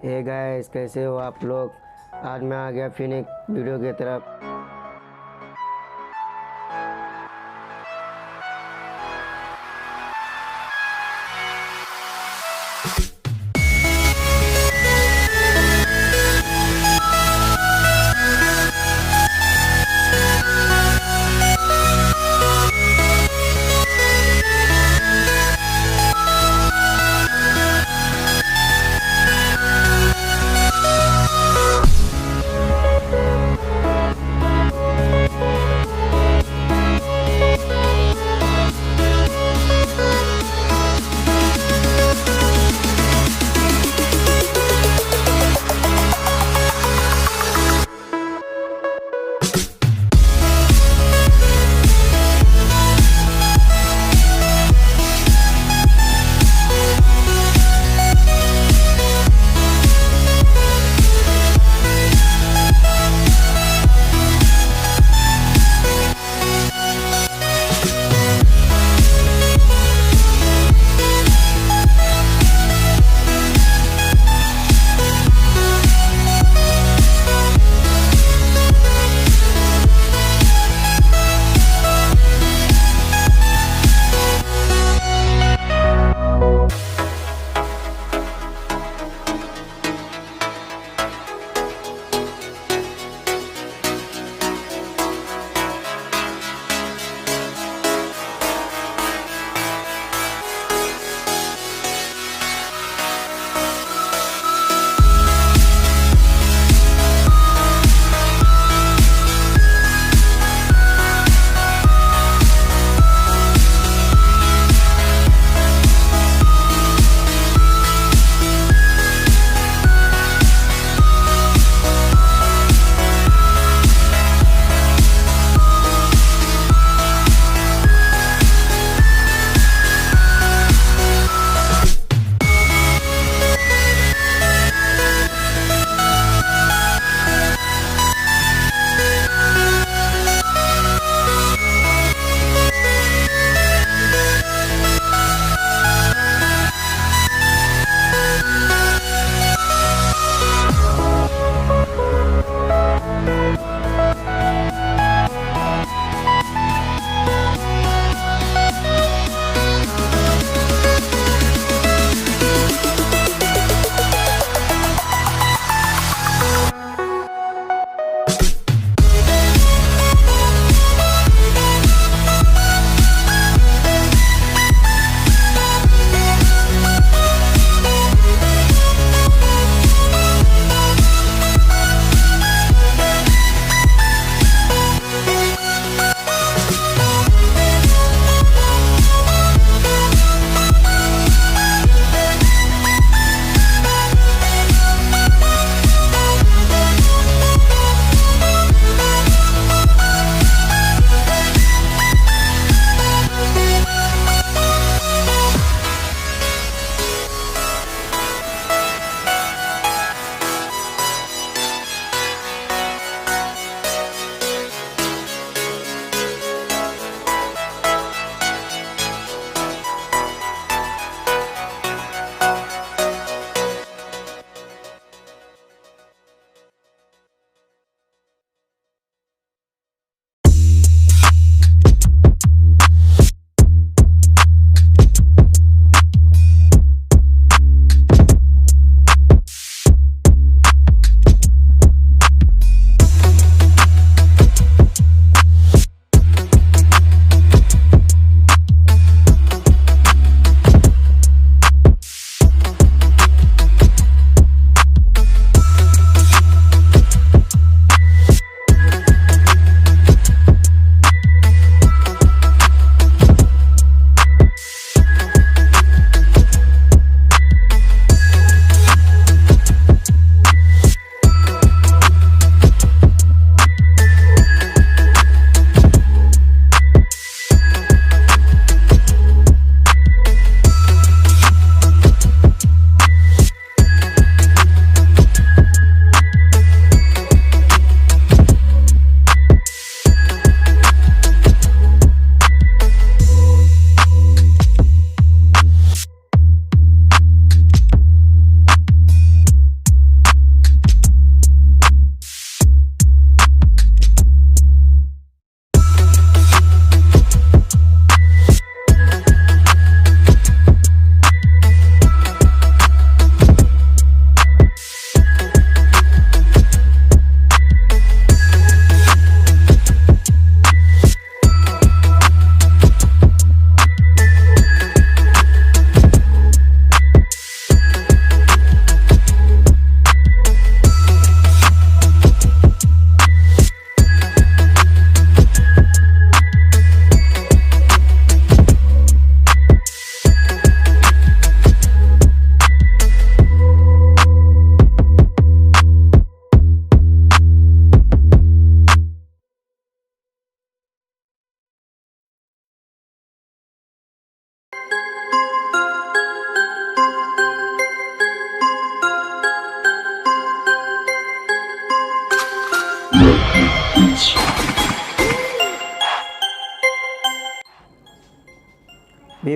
Hey guys, कैसे हो आप लोग। आज मैं आ गया फिर एक वीडियो की तरफ।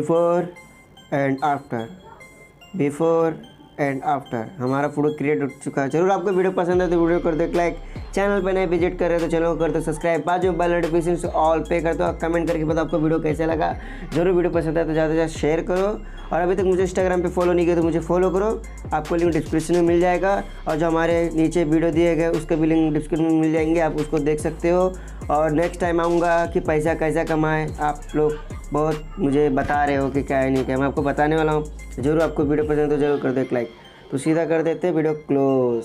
Before and after, before and after हमारा फोटो क्रिएट हो चुका है। जरूर आपको वीडियो पसंद है तो वीडियो कर दो लाइक, चैनल पर नए विजिट कर रहे हो तो चैनल को कर दो सब्सक्राइब, बाजू बेल नोटिफिकेशन से ऑल पे कर दो, कमेंट करके बताओ आपको वीडियो कैसे लगा। जरूर वीडियो पसंद है तो ज़्यादा से ज़्यादा शेयर करो, और अभी तक मुझे इंस्टाग्राम पे फॉलो नहीं किया तो मुझे फॉलो करो, आपको लिंक डिस्क्रिप्शन में मिल जाएगा, और जो हमारे नीचे वीडियो दिए गए उसके भी लिंक डिस्क्रिप्शन में मिल जाएंगे, आप उसको देख सकते हो। और नेक्स्ट टाइम आऊँगा कि पैसा कैसा कमाएं, आप लोग बहुत मुझे बता रहे हो कि क्या है नहीं क्या, मैं आपको बताने वाला हूँ। जरूर आपको वीडियो पसंद है तो जरूर कर दो एक लाइक। तो सीधा कर देते वीडियो क्लोज।